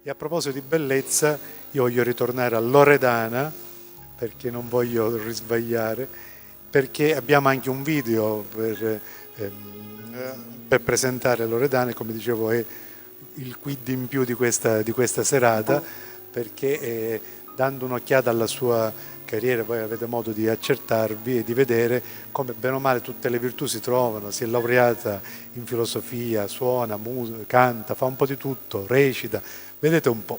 E a proposito di bellezza, io voglio ritornare a Loredana, perché non voglio risbagliare, perché abbiamo anche un video per presentare Loredana, e come dicevo è il quid in più di questa serata, perché dando un'occhiata alla sua carriera, poi avete modo di accertarvi e di vedere come bene o male tutte le virtù si trovano. Si è laureata in filosofia, suona, canta, fa un po' di tutto, recita, vedete un po'.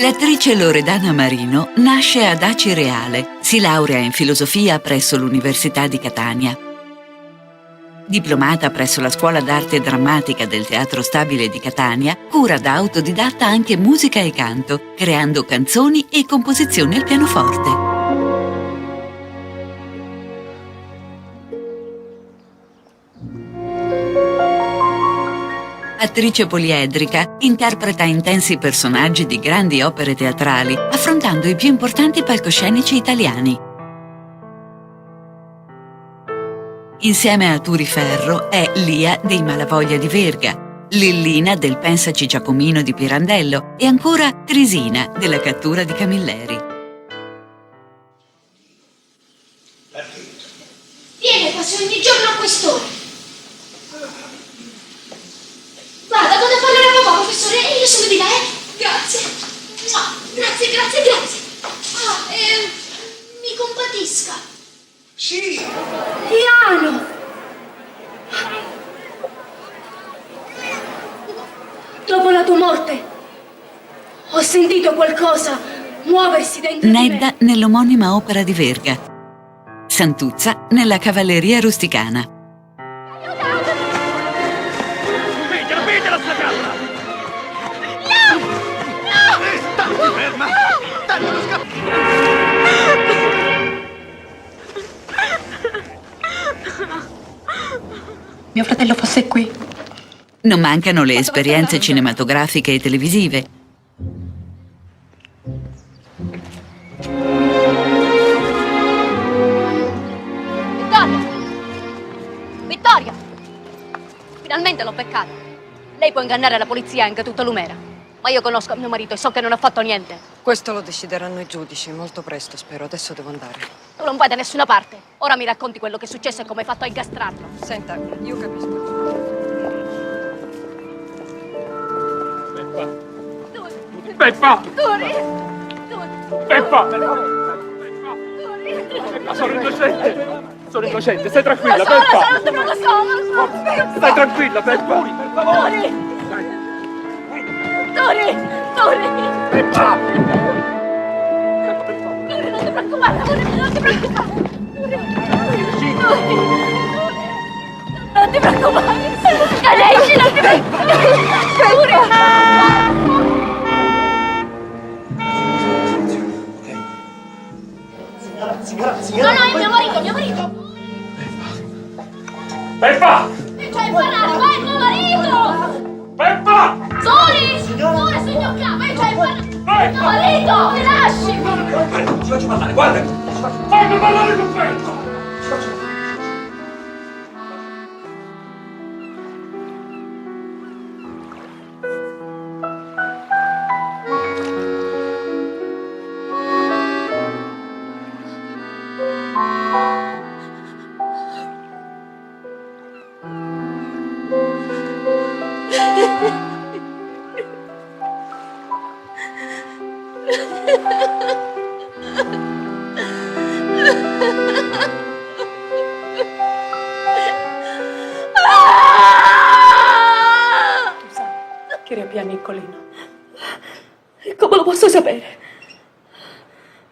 L'attrice Loredana Marino nasce ad Acireale, si laurea in filosofia presso l'Università di Catania. Diplomata presso la Scuola d'Arte Drammatica del Teatro Stabile di Catania, cura da autodidatta anche musica e canto, creando canzoni e composizioni al pianoforte. Attrice poliedrica, interpreta intensi personaggi di grandi opere teatrali, affrontando i più importanti palcoscenici italiani. Insieme a Turi Ferro è Lia dei Malavoglia di Verga, Lillina del Pensaci Giacomino di Pirandello e ancora Trisina della Cattura di Camilleri. Viene quasi ogni giorno a quest'ora. Vada, vado a parlare a papà, professore, e io sono di là, Grazie. Grazie. Mi compatisca. Sì. Piano. Dopo la tua morte, ho sentito qualcosa muoversi dentro di me. Nedda nell'omonima opera di Verga. Santuzza nella Cavalleria Rusticana. Vedela sta capra! Stai ferma! Dai, non Mio fratello fosse qui. Non mancano le esperienze cinematografiche e televisive. Vittoria! Finalmente l'ho beccata. Lei può ingannare la polizia e anche tutta l'Umera. Ma io conosco mio marito e so che non ha fatto niente. Questo lo decideranno i giudici, molto presto, spero. Adesso devo andare. Tu non vai da nessuna parte. Ora mi racconti quello che è successo e come hai fatto a incastrarlo. Senta, io capisco. Peppa! Turi! Peppa! Turi! Sono innocente, stai tranquilla, Lo Peppa! so. Stai tranquilla, Peppa! Per favore! Turi! Peppa! Turi, non ti preoccupare, non ti preoccupare! Turi! Non ti preoccupare! Alessi, non ti preoccupare! Turi! Signora! No, è mio marito! Peppa! Mi c'hai imparato, vai, mio marito! Peppa! Soli, signor K, mi c'hai imparato! Mio marito, mi lasci! Ti faccio parlare, guarda! Fammi parlare con Peppa! Che riabbia Niccolino. E come lo posso sapere?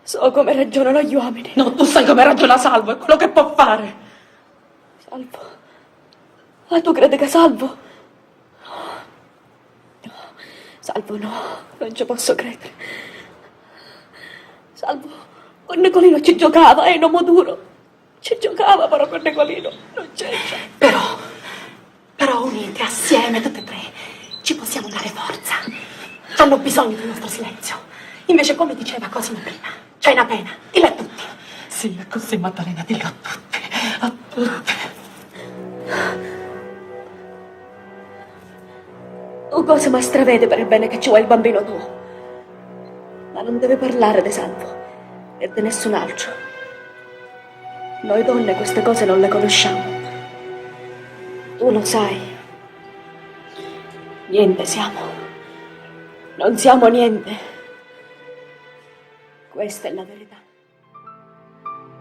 So come ragionano gli uomini. No, tu sai come ragiona Salvo, è quello che può fare. Salvo? Ah, tu credi che Salvo? Salvo, no, non ci posso credere. Salvo, con Nicolino ci giocava, un uomo duro. Ci giocava però con Nicolino, non c'è. Però unite assieme tutte e tre ci possiamo dare forza. Hanno bisogno del nostro silenzio. Invece, come diceva Cosimo prima, c'è una pena, dillo a tutti. Sì, è così, Maddalena, dillo a tutti, a tutti. Tu Cosimo stravede per il bene che ci vuole il bambino tuo. Ma non deve parlare di Salvo e di nessun altro. Noi donne queste cose non le conosciamo. Tu lo sai. Niente siamo. Non siamo niente. Questa è la verità.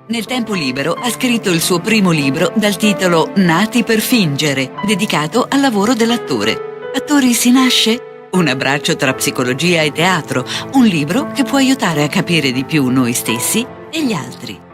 Nel tempo libero ha scritto il suo primo libro dal titolo Nati per fingere, dedicato al lavoro dell'attore. Attori si nasce? Un abbraccio tra psicologia e teatro, un libro che può aiutare a capire di più noi stessi e gli altri.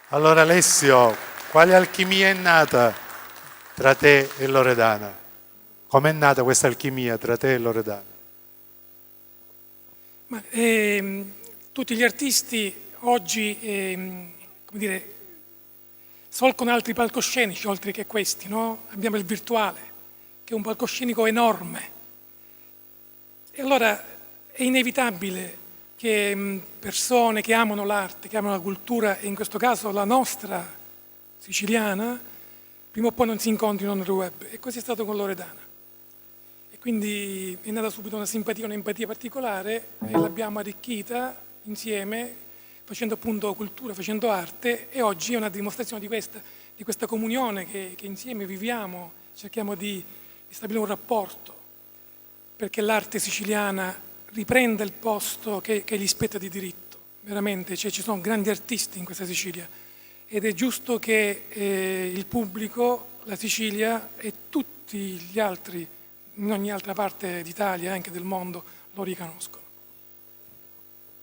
Allora Alessio, quale alchimia è nata tra te e Loredana? Com'è nata questa alchimia tra te e Loredana? Ma, tutti gli artisti oggi, come dire, solcono altri palcoscenici oltre che questi, no? Abbiamo il virtuale, che è un palcoscenico enorme. E allora è inevitabile che persone che amano l'arte, che amano la cultura, e in questo caso la nostra siciliana, prima o poi non si incontrino nel web. E così è stato con Loredana. E quindi è nata subito una simpatia, un'empatia particolare e l'abbiamo arricchita insieme, facendo appunto cultura, facendo arte, e oggi è una dimostrazione di questa comunione che insieme viviamo, cerchiamo di stabilire un rapporto, perché l'arte siciliana riprenda il posto che gli spetta di diritto, veramente, cioè, ci sono grandi artisti in questa Sicilia ed è giusto che il pubblico, la Sicilia e tutti gli altri, in ogni altra parte d'Italia, anche del mondo, lo riconoscono.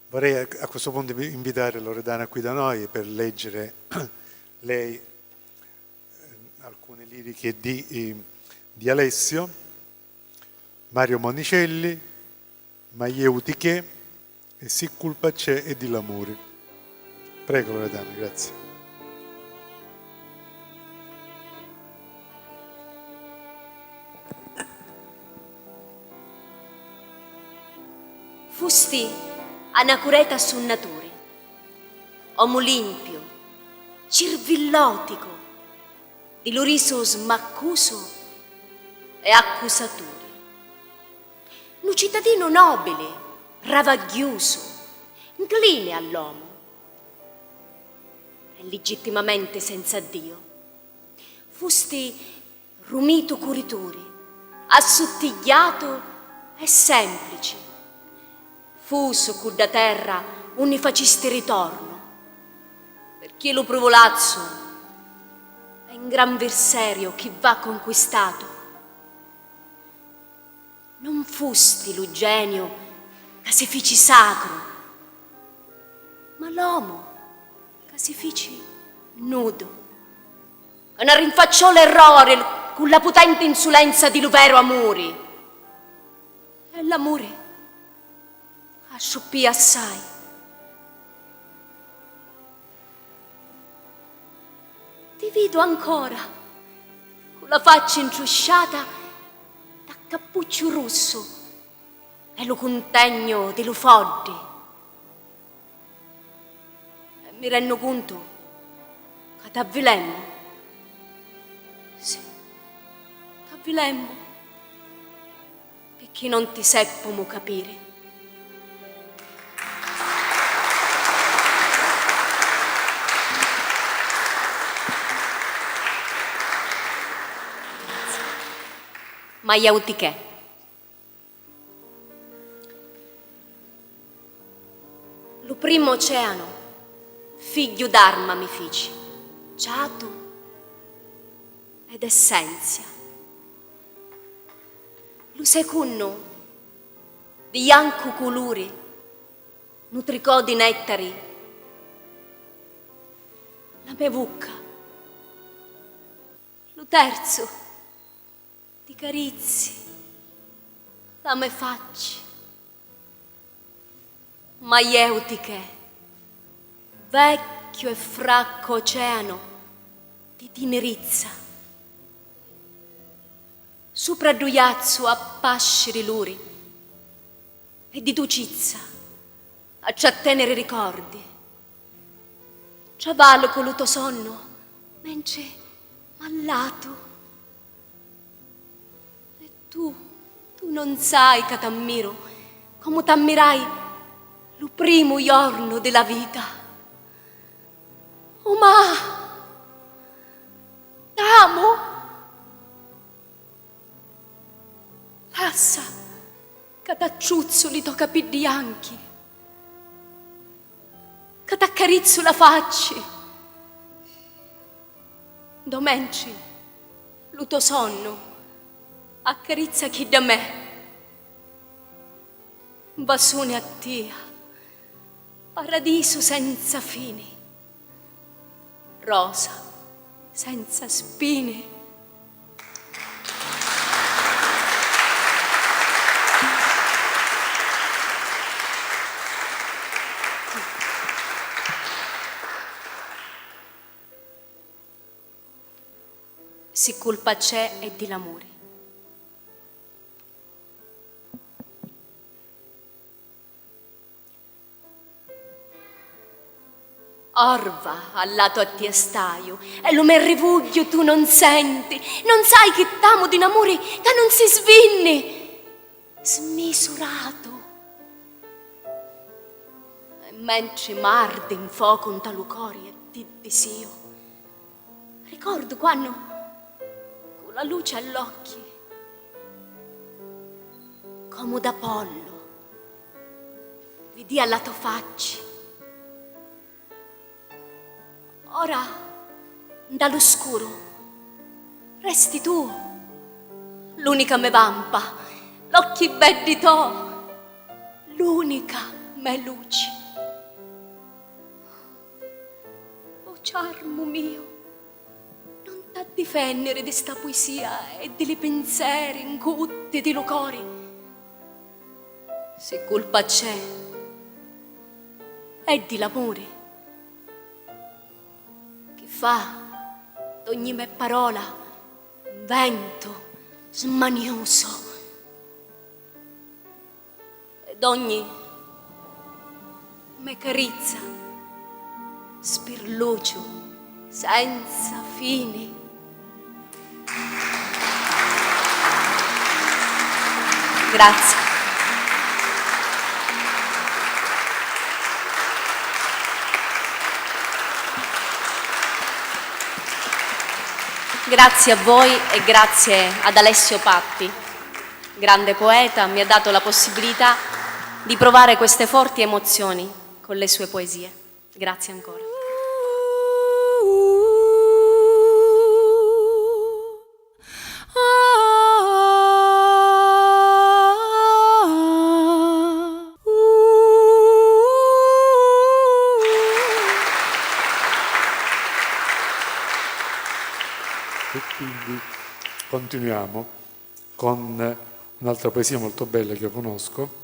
Vorrei a questo punto invitare Loredana qui da noi per leggere lei alcune liriche di Alessio, Mario Monicelli, Maieutiche e Sicculpacè e di Lamuri. Prego Loredana, grazie. Fusti anacureta su naturi, uomo limpio, cirvillotico, di luriso smaccuso e accusaturi. Un cittadino nobile, ravaggioso, incline all'uomo e legittimamente senza Dio. Fusti rumito curituri, assottigliato e semplice. Fuso cu da terra un facisti ritorno, perché lo provolazzo è in gran verserio chi va conquistato. Non fusti l'Eugenio che si fici sacro, ma l'uomo che si fici nudo, che ne rinfacciò l'errore con la potente insolenza di Luvero Amuri. E l'amore asciuppì assai. Ti vedo ancora con la faccia intrusciata da cappuccio rosso e lo contegno dello Foddi. E mi rendo conto che t'avvilemmo. Sì, t'avvilemmo perché non ti seppomo capire. Maiautiché. Lo primo oceano, figlio d'arma mi fici, giato ed essenzia. Lo secunno, di bianco colore, nutricò di nettari, la mia bocca. Lo terzo, di carizi, la mia faccia. Maieutiche, vecchio e fracco oceano di tenerizza. Sopra Duiazzo a pascere luri e di ducizza a già tenere ricordi. Cavallo con luto sonno, mentre malato. E tu non sai che t'ammiro, come t'ammirai lo primo giorno della vita. Oh ma, t'amo. Lascia che t'acciuzzoli i tuoi capelli bianchi, che t'accarezzo la faccia. Domenci, lo tuo sonno, accarezza chi da me. Un bacione a te. Paradiso senza fini, rosa senza spine. Si colpa c'è e di l'amore. Orva al lato a te staio e lo me rivuglio tu non senti, non sai che t'amo di un amore che non si svinne, smisurato. E mentre m'arde in fuoco un talo cuore e ti desio, ricordo quando con la luce all'occhio, come d'Apollo, vidi alla tua faccia. Ora, dall'oscuro, resti tu, l'unica me vampa, l'occhi belli to, l'unica me luce. Oh, charmo mio, non t'addifendere di sta poesia e delle pensieri in gotte di cuore. Se colpa c'è, è di l'amore. Fa d'ogni me parola vento smanioso ed ogni me carizza spirlucio senza fini. Grazie. Grazie a voi e grazie ad Alessio Patti, grande poeta, mi ha dato la possibilità di provare queste forti emozioni con le sue poesie. Grazie ancora. E quindi continuiamo con un'altra poesia molto bella che io conosco,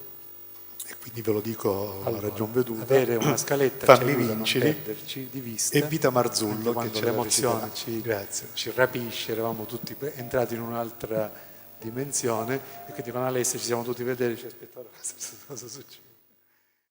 e quindi ve lo dico a ragion veduta. Avere una scaletta, Fammi vincere, non perderci di vista, e Vita Marzullo, che c'è l'emozione ci rapisce, eravamo tutti entrati in un'altra dimensione, e quindi con Alessia ci siamo tutti a vedere, ci aspettavamo cosa succede.